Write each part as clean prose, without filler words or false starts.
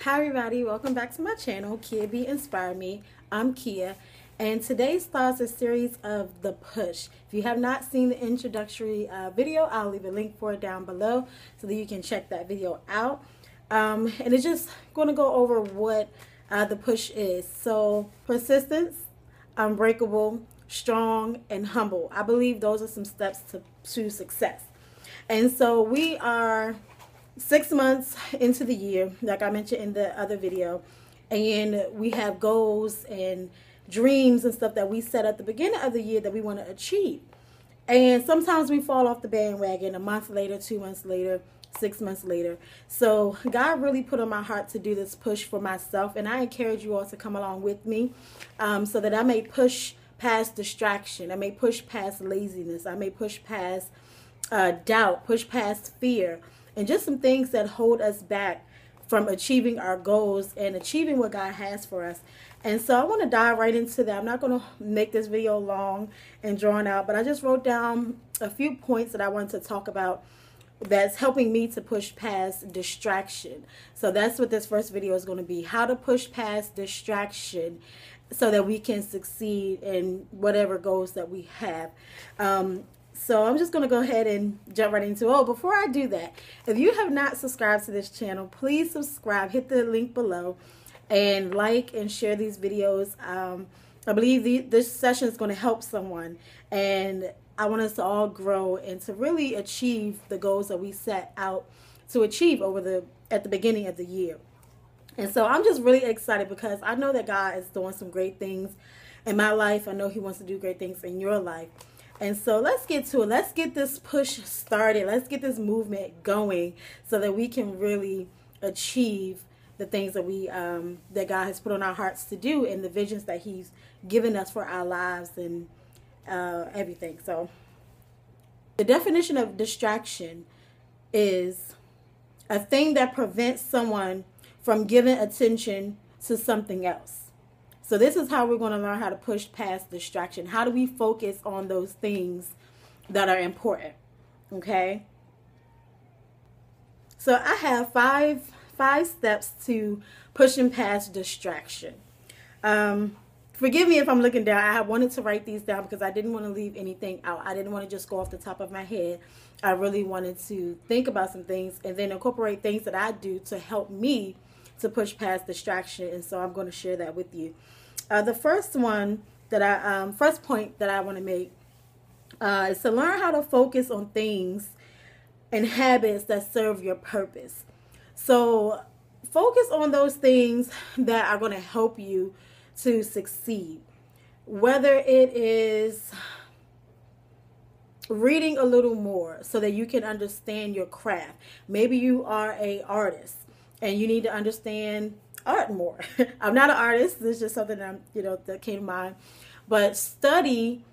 Hi everybody, welcome back to my channel, Kia Be Inspire Me. I'm Kia, and today starts a series of The Push. If you have not seen the introductory video, I'll leave a link for it down below so that you can check that video out. And it's just going to go over what The Push is. So, persistence, unbreakable, strong, and humble. I believe those are some steps to success. And so we are 6 months into the year, like I mentioned in the other video, and we have goals and dreams and stuff that we set at the beginning of the year that we want to achieve. And sometimes we fall off the bandwagon a month later, 2 months later, 6 months later. So God really put on my heart to do this push for myself, and I encourage you all to come along with me so that I may push past distraction. I may push past laziness. I may push past doubt, push past fear, and just some things that hold us back from achieving our goals and achieving what God has for us. And so I want to dive right into that. I'm not going to make this video long and drawn out, but I just wrote down a few points that I wanted to talk about that's helping me to push past distraction. So that's what this first video is going to be: how to push past distraction so that we can succeed in whatever goals that we have. So I'm just going to go ahead and jump right into it. Oh, before I do that, if you have not subscribed to this channel, please subscribe. Hit the link below and like and share these videos. I believe this session is going to help someone, and I want us to all grow and to really achieve the goals that we set out to achieve at the beginning of the year. And so I'm just really excited because I know that God is doing some great things in my life. I know He wants to do great things in your life. And so let's get to it. Let's get this push started. Let's get this movement going so that we can really achieve the things that that God has put on our hearts to do, and the visions that He's given us for our lives and everything. So the definition of distraction is a thing that prevents someone from giving attention to something else. So this is how we're going to learn how to push past distraction. How do we focus on those things that are important? Okay. So I have five steps to pushing past distraction. Forgive me if I'm looking down. I wanted to write these down because I didn't want to leave anything out. I didn't want to just go off the top of my head. I really wanted to think about some things and then incorporate things that I do to help me to push past distraction. And so I'm going to share that with you. The first point that I want to make is to learn how to focus on things and habits that serve your purpose. So focus on those things that are going to help you to succeed. Whether it is reading a little more so that you can understand your craft. Maybe you are an artist and you need to understand art more. I'm not an artist. This is just something that came to mind. But study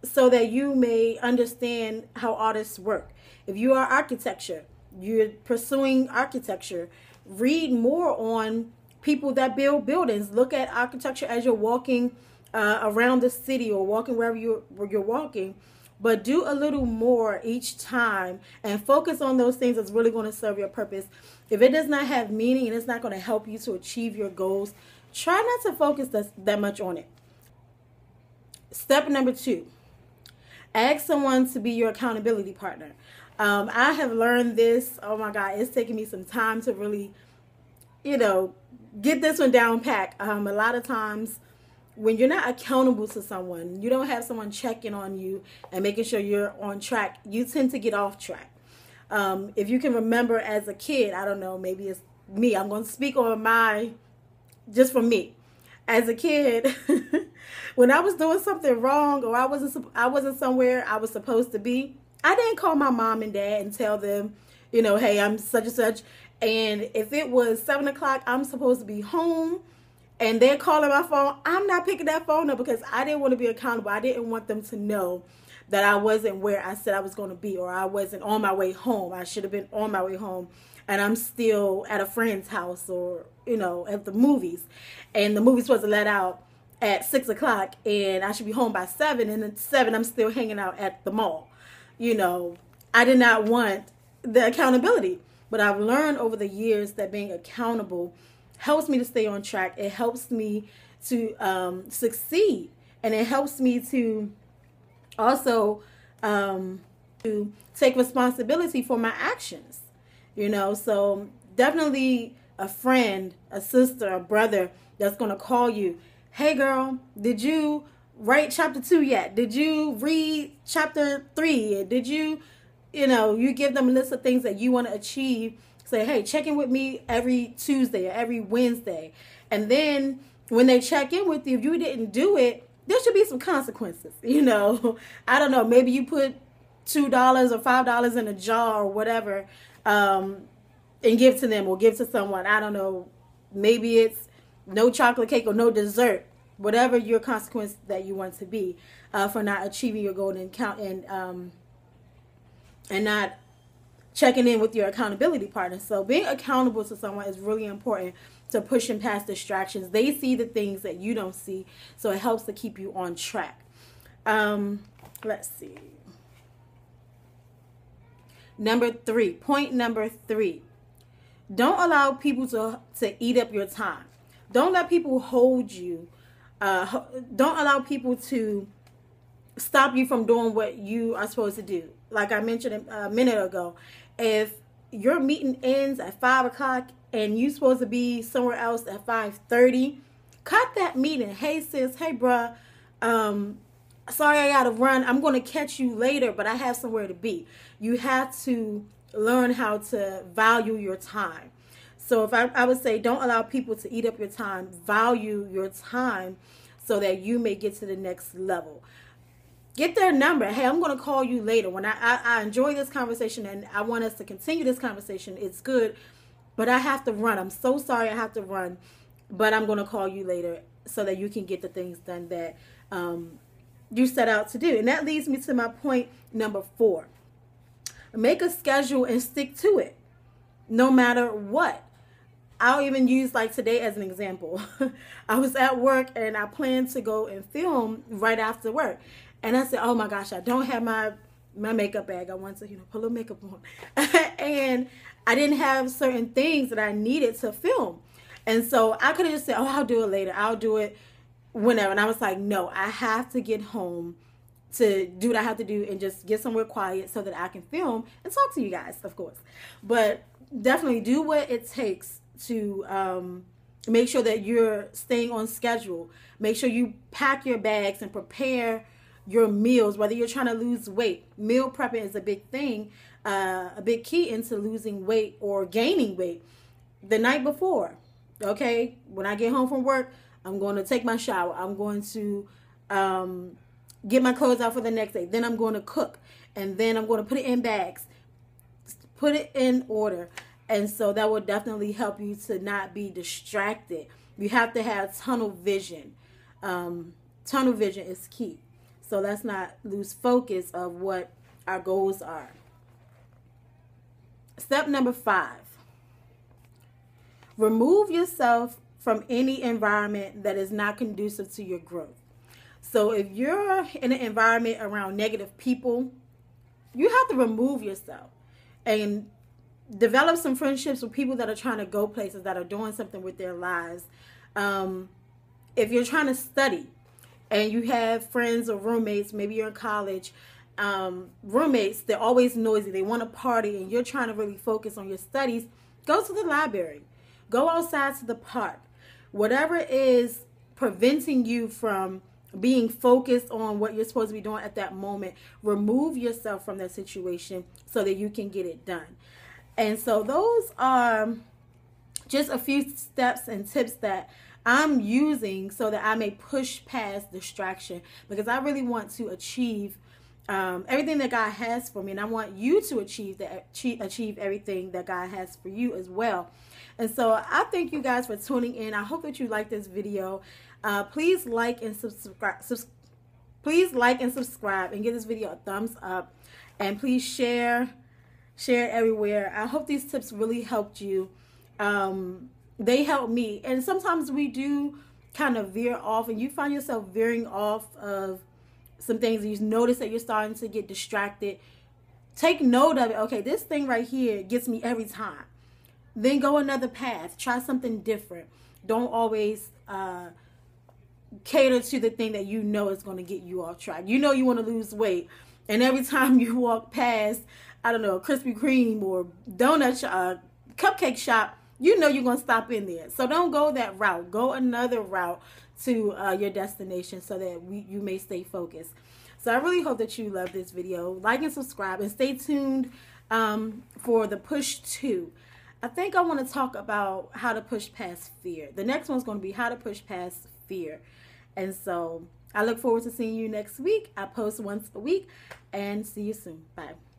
so that you may understand how artists work. If you are architecture, you're pursuing architecture, read more on people that build buildings. Look at architecture as you're walking around the city or walking wherever you're walking. But do a little more each time and focus on those things that's really going to serve your purpose. If it does not have meaning and it's not going to help you to achieve your goals, try not to focus that much on it. Step number 2, ask someone to be your accountability partner. I have learned this. Oh my God, it's taken me some time to really, get this one down pat. A lot of times, when you're not accountable to someone, you don't have someone checking on you and making sure you're on track, you tend to get off track. If you can remember as a kid, I don't know, maybe it's me. I'm going to speak on just for me. As a kid, when I was doing something wrong or I wasn't somewhere I was supposed to be, I didn't call my mom and dad and tell them, hey, I'm such and such. And if it was 7 o'clock, I'm supposed to be home, and they're calling my phone, I'm not picking that phone up because I didn't want to be accountable. I didn't want them to know that I wasn't where I said I was going to be, or I wasn't on my way home. I should have been on my way home, and I'm still at a friend's house or, at the movies. And the movie's supposed to let out at 6 o'clock, and I should be home by 7, and at 7, I'm still hanging out at the mall. I did not want the accountability. But I've learned over the years that being accountable helps me to stay on track. It helps me to succeed, and it helps me to also to take responsibility for my actions. So definitely a friend, a sister, a brother that's going to call you, hey girl, did you write chapter 2 yet? Did you read chapter 3? Did you give them a list of things that you want to achieve. Say, hey, check in with me every Tuesday or every Wednesday. And then when they check in with you, if you didn't do it, there should be some consequences. I don't know, maybe you put $2 or $5 in a jar or whatever, and give to them or give to someone. I don't know, maybe it's no chocolate cake or no dessert, whatever your consequence that you want to be for not achieving your goal and not checking in with your accountability partner. So being accountable to someone is really important to pushing past distractions. They see the things that you don't see, so it helps to keep you on track. Let's see. Point number 3. Don't allow people to eat up your time. Don't let people hold you. Don't allow people to stop you from doing what you are supposed to do. Like I mentioned a minute ago, if your meeting ends at 5 o'clock and you're supposed to be somewhere else at 5:30, cut that meeting. Hey sis, hey bruh, sorry I gotta run. I'm gonna catch you later, but I have somewhere to be. You have to learn how to value your time. So if I would say, don't allow people to eat up your time. Value your time so that you may get to the next level. Get their number. Hey, I'm going to call you later. When I enjoy this conversation and I want us to continue this conversation. It's good, but I have to run. I'm so sorry I have to run, but I'm going to call you later so that you can get the things done that you set out to do. And that leads me to my point number 4. Make a schedule and stick to it, no matter what. I'll even use like today as an example. I was at work and I planned to go and film right after work. And I said, oh my gosh, I don't have my makeup bag. I want to, put a little makeup on. And I didn't have certain things that I needed to film. And so I could have just said, oh, I'll do it later. I'll do it whenever. And I was like, no, I have to get home to do what I have to do and just get somewhere quiet so that I can film and talk to you guys, of course. But definitely do what it takes to make sure that you're staying on schedule. Make sure you pack your bags and prepare your meals, whether you're trying to lose weight. Meal prepping is a big thing, a big key into losing weight or gaining weight. The night before, okay, when I get home from work, I'm going to take my shower. I'm going to get my clothes out for the next day. Then I'm going to cook. And then I'm going to put it in bags. Put it in order. And so that will definitely help you to not be distracted. You have to have tunnel vision. Tunnel vision is key. So let's not lose focus of what our goals are. Step number 5. Remove yourself from any environment that is not conducive to your growth. So if you're in an environment around negative people, you have to remove yourself and develop some friendships with people that are trying to go places, that are doing something with their lives. If you're trying to study and you have friends or roommates, maybe you're in college, roommates, they're always noisy, they want to party, and you're trying to really focus on your studies, go to the library. Go outside to the park. Whatever is preventing you from being focused on what you're supposed to be doing at that moment, remove yourself from that situation so that you can get it done. And so those are just a few steps and tips that I'm using so that I may push past distraction, because I really want to achieve everything that God has for me, and I want you to achieve everything that God has for you as well. And so I thank you guys for tuning in. I hope that you like this video. Please like and subscribe. Please like and subscribe and give this video a thumbs up, and please share it everywhere. I hope these tips really helped you. They help me, and sometimes we do kind of veer off, and you find yourself veering off of some things, and you notice that you're starting to get distracted. Take note of it. Okay, this thing right here gets me every time. then go another path. Try something different. Don't always cater to the thing that you know is going to get you off track. You know you want to lose weight, and every time you walk past, I don't know, a Krispy Kreme or donut cupcake shop, you know you're going to stop in there. So don't go that route. Go another route to your destination so that you may stay focused. So I really hope that you love this video. Like and subscribe, and stay tuned for the push 2. I think I want to talk about how to push past fear. The next one's going to be how to push past fear. And so I look forward to seeing you next week. I post once a week, and see you soon. Bye.